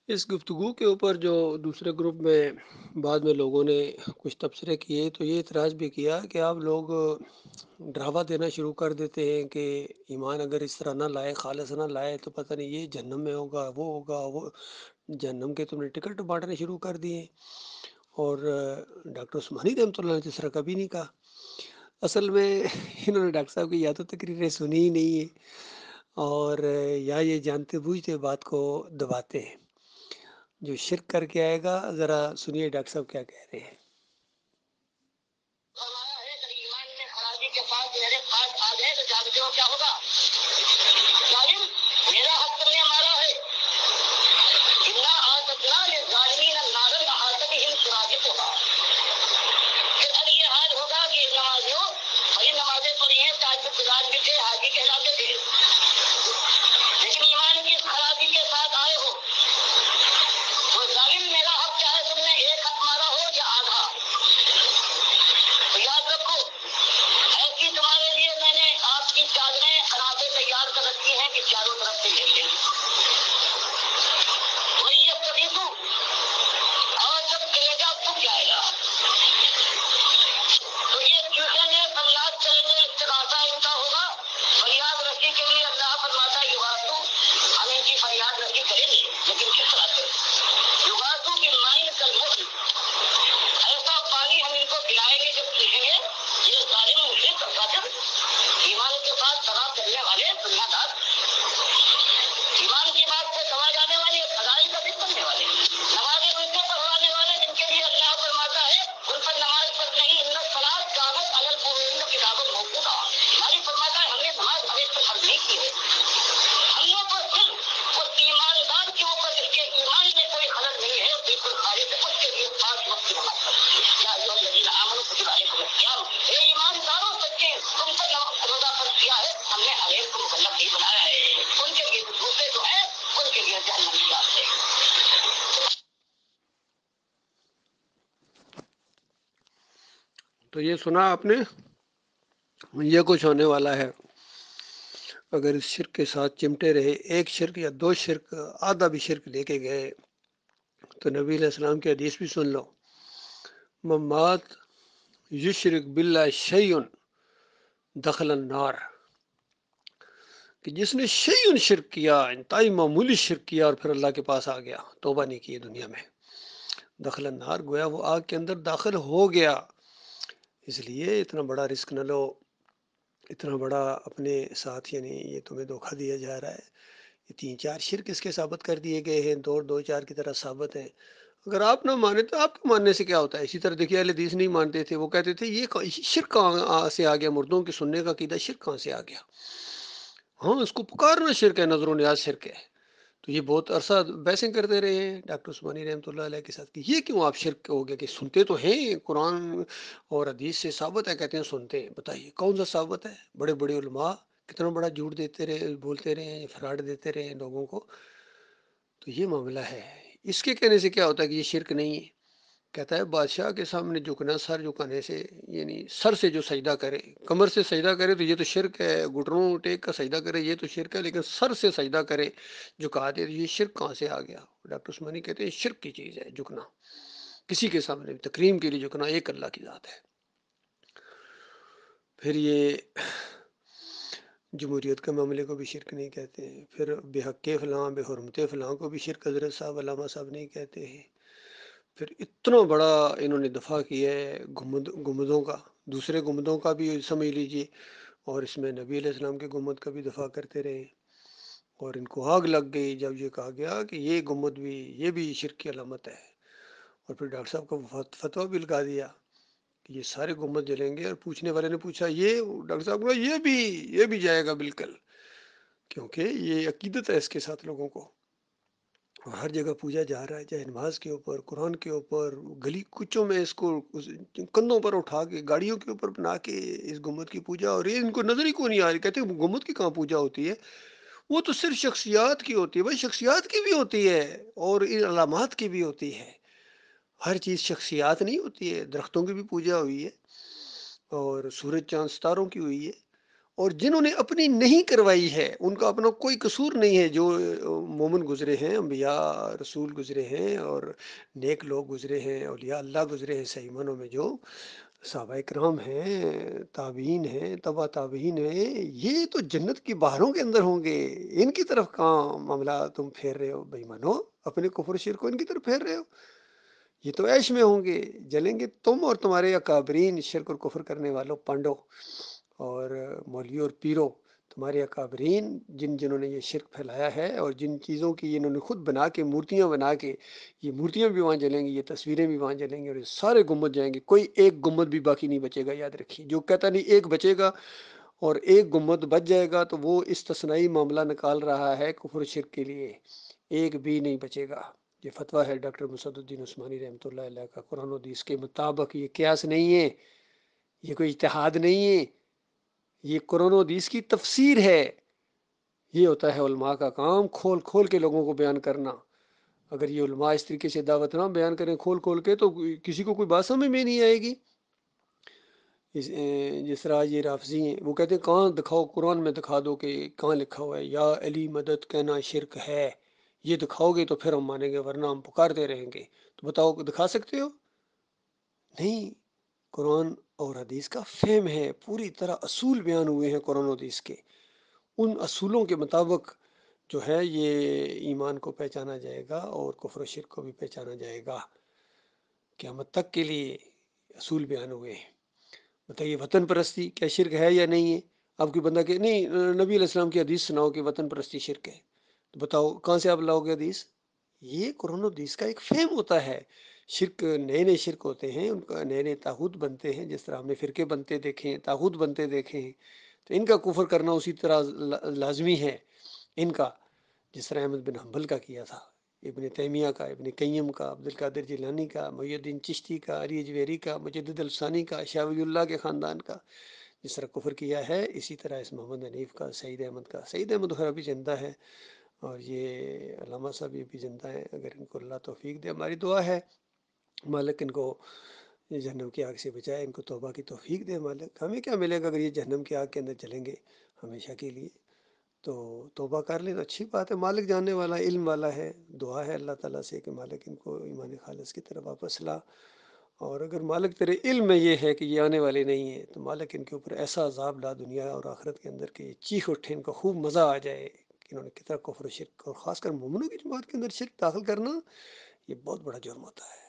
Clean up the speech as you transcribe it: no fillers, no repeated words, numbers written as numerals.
اس گفتگو کے اوپر جو دوسرے گروپ میں بعد میں لوگوں نے کچھ تبصرے کیے تو یہ اعتراض بھی کیا کہ آپ لوگ ڈراوا دینا شروع کر دیتے ہیں کہ ایمان اگر اس طرح نہ لائے، خالص نہ لائے تو پتہ نہیں یہ جہنم میں ہوگا، وہ ہوگا، وہ جہنم کے تم نے ٹکٹ بانٹنے شروع کر دیے۔ اور ڈاکٹر عثمانی رحمۃ اللہ نے تو اس طرح کبھی نہیں کہا۔ اصل میں انہوں نے ڈاکٹر صاحب کی یا تو تقریریں سنی ہی نہیں ہے، اور یا یہ جانتے بوجھتے بات کو دباتے ہیں۔ جو شرک کر کے آئے گا، ذرا سنیے ڈاکٹر صاحب کیا کہہ رہے ہیں۔ فرمایا ہے کہ ایمان میں خرابی کے پاس میرے پاس آ گئے تو جانتے ہو کیا ہوگا؟ ظالم، میرا حق تم نے مارا ہے۔ انا اعتدنا للظالمین نارا احاط بهم سرادقها۔ پھر اب یہ حال ہوگا کہ نمازیوں بڑی نمازیں پڑھی ہیں، تہجد گزار بھی تھے، حاجی کہلاتے تھے، لیکن ایمان کی خرابی کے ساتھ آئے ہو تو ظالم، میرا حق چاہے تم نے ایک حق مارا ہو یا آدھا، تو یاد رکھو ایسی تمہارے لیے میں نے آپ کی چادریں قناتیں تیار کر رکھی ہیں کہ چاروں طرف سے لیتے ہیں۔ وہی اب تبھی اور جب کلیجہ پھک جائے گا تو یہ چوہے میں فریاد کریں گے، استغاثہ ان کا ہوگا فریاد رسی کے لیے۔ اللہ فرماتا ہے یغاثو، ہم ان کی فریاد رسی کریں گے، لیکن کس طرح سے؟ یغاثو بالماء کالمہل، ایسا پانی ہم ان کو پلائیں گے جب پیئیں گے یہ ظالم مشرک کافر ایمان کے ساتھ دغا کرنے والے دنیا دار، ایمان کی بات سے سمجھ جانے والے، فضائی کا ذکر کرنے والے، نمازیں ان سے پڑھوانے والے جن کے لیے اللہ فرماتا ہے ان پر نماز فرض نہیں، ان الصلاۃ کانت علی المؤمنین کتابا موقوتا۔ مالک فرماتا ہے ہم نے نماز ہر ایک پر فرض نہیں کی ہے، ہم نے تو صرف اس ایماندار کے اوپر جس کے ایمان میں کوئی خلل نہیں ہے، بالکل خالص ہے، اس کے لیے 5 وقت کی نماز پڑھی۔ یا ایھا الذین آمنوا کتب علیکم الصیام، اے ایمانداروں سچے تم پر روزہ فرض کیا ہے، ہم نے ہر ایک کو مکلف نہیں بنایا ہے۔ ان کے لیے دوسرے جو ہے ان کے لیے جہنم کی آگ ہے۔ تو یہ سنا آپ نے، یہ کچھ ہونے والا ہے اگر اس شرک کے ساتھ چمٹے رہے، ایک شرک یا دو شرک، آدھا بھی شرک لے کے گئے تو نبی علیہ السلام کی حدیث بھی سن لو، ممات یشرک باللہ شیئن دخل النار، کہ جس نے شیئن شرک کیا، انتہائی معمولی شرک کیا اور پھر اللہ کے پاس آ گیا، توبہ نہیں کی دنیا میں، دخل النار، گویا وہ آگ کے اندر داخل ہو گیا۔ اس لیے اتنا بڑا رسک نہ لو، اتنا بڑا اپنے ساتھ، یعنی یہ تمہیں دھوکہ دیا جا رہا ہے۔ یہ 3-4 شرک اس کے ثابت کر دیے گئے ہیں، 2-4 کی طرح ثابت ہیں۔ اگر آپ نہ مانے تو آپ کے ماننے سے کیا ہوتا ہے؟ اسی طرح دیکھیے اہل حدیث نہیں مانتے تھے، وہ کہتے تھے یہ شرک کہاں سے آ گیا، مردوں کے سننے کا عقیدہ شرک کہاں سے آ گیا؟ ہاں، اس کو پکارنا شرک ہے، نظر و نیاز شرک ہے۔ تو یہ بہت عرصہ بحثیں کرتے رہے ہیں ڈاکٹر عثمانی رحمۃ اللہ علیہ کے ساتھ کہ یہ کیوں آپ شرک ہو گیا، کہ سنتے تو ہیں قرآن اور حدیث سے ثابت ہے، کہتے ہیں سنتے ہیں، بتائیے کون سا ثابت ہے؟ بڑے بڑے علماء کتنا بڑا جھوٹ دیتے رہے، بولتے رہے، فراڈ دیتے رہے لوگوں کو۔ تو یہ معاملہ ہے، اس کے کہنے سے کیا ہوتا ہے کہ یہ شرک نہیں ہے؟ کہتا ہے بادشاہ کے سامنے جھکنا، سر جھکانے سے، یعنی سر سے جو سجدہ کرے، کمر سے سجدہ کرے تو یہ تو شرک ہے، گھٹنوں ٹیک کا سجدہ کرے یہ تو شرک ہے، لیکن سر سے سجدہ کرے، جھکا دے، تو یہ شرک کہاں سے آ گیا؟ ڈاکٹر عثمانی کہتے ہیں شرک کی چیز ہے جھکنا، کسی کے سامنے تکریم کے لیے جھکنا، ایک اللہ کی ذات ہے۔ پھر یہ جمہوریت کے معاملے کو بھی شرک نہیں کہتے ہیں، پھر بے حق فلاں، بے حرمت فلاں کو بھی شرک حضرت صاحب علامہ صاحب نہیں کہتے ہیں۔ پھر اتنا بڑا انہوں نے دفاع کیا ہے گنبدوں کا، دوسرے گنبدوں کا بھی سمجھ لیجیے، اور اس میں نبی علیہ السلام کے گنبد کا بھی دفاع کرتے رہے، اور ان کو آگ لگ گئی جب یہ کہا گیا کہ یہ گنبد بھی، یہ بھی شرک کی علامت ہے۔ اور پھر ڈاکٹر صاحب کو فتویٰ بھی لگا دیا کہ یہ سارے گنبد جلیں گے، اور پوچھنے والے نے پوچھا یہ، ڈاکٹر صاحب کو یہ بھی جائے گا بالکل، کیونکہ یہ عقیدت ہے اس کے ساتھ لوگوں کو، اور ہر جگہ پوجا جا رہا ہے، چاہے نماز کے اوپر، قرآن کے اوپر، گلی کوچوں میں اس کو کندھوں پر اٹھا کے، گاڑیوں کے اوپر بنا کے اس گنبد کی پوجا، اور یہ ان کو نظر ہی کو نہیں آ رہی، کہتے ہیں گنبد کی کہاں پوجا ہوتی ہے، وہ تو صرف شخصیات کی ہوتی ہے۔ بھائی شخصیات کی بھی ہوتی ہے اور ان علامات کی بھی ہوتی ہے، ہر چیز شخصیات نہیں ہوتی ہے، درختوں کی بھی پوجا ہوئی ہے، اور سورج چاند ستاروں کی ہوئی ہے، اور جنہوں نے اپنی نہیں کروائی ہے ان کا اپنا کوئی قصور نہیں ہے، جو مومن گزرے ہیں، انبیاء رسول گزرے ہیں اور نیک لوگ گزرے ہیں، اولیاء اللہ گزرے ہیں صحیح معنوں میں، جو صحابہ کرام ہیں، تابعین ہیں، تبا تابعین ہیں، یہ تو جنت کی بہاروں کے اندر ہوں گے، ان کی طرف کہاں معاملہ تم پھیر رہے ہو بے ایمانو، اپنے کفر شرک کو ان کی طرف پھیر رہے ہو، یہ تو عیش میں ہوں گے، جلیں گے تم اور تمہارے اکابرین، شرک اور کفر کرنے والوں، پانڈو اور مولویوں اور پیرو، تمہارے اکابرین جنہوں نے یہ شرک پھیلایا ہے، اور جن چیزوں کی انہوں نے خود بنا کے مورتیاں بنا کے، یہ مورتیاں بھی وہاں جلیں گی، یہ تصویریں بھی وہاں جلیں گی، اور یہ سارے گنبد جائیں گے، کوئی ایک گنبد بھی باقی نہیں بچے گا، یاد رکھیے، جو کہتا نہیں ایک بچے گا اور ایک گنبد بچ جائے گا تو وہ استثنائی معاملہ نکال رہا ہے کفر شرک کے لیے، ایک بھی نہیں بچے گا۔ یہ فتویٰ ہے ڈاکٹر مسد الدین عثمانی رحمۃ اللہ علیہ کا، قرآن و حدیث کے مطابق، یہ قیاس نہیں ہے، یہ کوئی اجتہاد نہیں ہے، یہ قرآن و حدیث کی تفسیر ہے۔ یہ ہوتا ہے علماء کا کام، کھول کھول کے لوگوں کو بیان کرنا۔ اگر یہ علماء اس طریقے سے دعوت نہ بیان کریں کھول کھول کے تو کسی کو کوئی بات سمجھ میں نہیں آئے گی۔ جس طرح یہ رافضی ہیں، وہ کہتے ہیں کہاں دکھاؤ، قرآن میں دکھا دو کہ کہاں لکھا ہوا ہے یا علی مدد کہنا شرک ہے، یہ دکھاؤ گے تو پھر ہم مانیں گے، ورنہ ہم پکارتے رہیں گے۔ تو بتاؤ دکھا سکتے ہو؟ نہیں، قرآن اور حدیث کا فہم ہے، پوری طرح اصول بیان ہوئے ہیں قرآن و حدیث کے، ان اصولوں کے مطابق جو ہے یہ ایمان کو پہچانا جائے گا اور کفر و شرک کو بھی پہچانا جائے گا، قیامت تک کے لیے اصول بیان ہوئے ہیں۔ بتائیے وطن پرستی کیا شرک ہے یا نہیں ہے؟ آپ کوئی بندہ کہ نہیں نبی علیہ السلام کی حدیث سناؤ کہ وطن پرستی شرک ہے، تو بتاؤ کہاں سے آپ لاؤ گے حدیث؟ یہ قرآن و حدیث کا ایک فہم ہوتا ہے۔ شرک نئے نئے شرک ہوتے ہیں، ان کا نئے نئے طاغوت بنتے ہیں، جس طرح ہم نے فرقے بنتے دیکھے ہیں، طاغوت بنتے دیکھے ہیں، تو ان کا کفر کرنا اسی طرح لازمی ہے ان کا، جس طرح احمد بن حنبل کا کیا تھا، ابن تیمیہ کا، ابن قیم کا، عبد القادر جیلانی کا، محی الدین چشتی کا، علی اجویری کا، مجدد الثانی کا، شاہ ولی اللہ کے خاندان کا، جس طرح کفر کیا ہے اسی طرح اس محمد حنیف کا، سعید احمد کا۔ سعید احمد خیر ابھی زندہ ہے اور یہ علامہ صاحب یہ بھی زندہ ہیں، اگر ان کو اللہ توفیق دے، ہماری دعا ہے مالک ان کو جہنم کی آگ سے بچائے، ان کو توبہ کی توفیق دے مالک۔ ہمیں کیا ملے گا اگر یہ جہنم کی آگ کے اندر چلیں گے ہمیشہ کے لیے؟ تو توبہ کر لیں تو اچھی بات ہے، مالک جاننے والا، علم والا ہے، دعا ہے اللہ تعالیٰ سے کہ مالک ان کو ایمان خالص کی طرف واپس لا، اور اگر مالک تیرے علم میں یہ ہے کہ یہ آنے والے نہیں ہیں تو مالک ان کے اوپر ایسا عذاب لا دنیا اور آخرت کے اندر کہ یہ چیخ اٹھے، ان کو خوب مزہ آ جائے کہ انہوں نے کتنا کفر و شرک، اور خاص کر مومنوں کی جماعت کے اندر شرک داخل کرنا یہ بہت بڑا جرم ہوتا ہے۔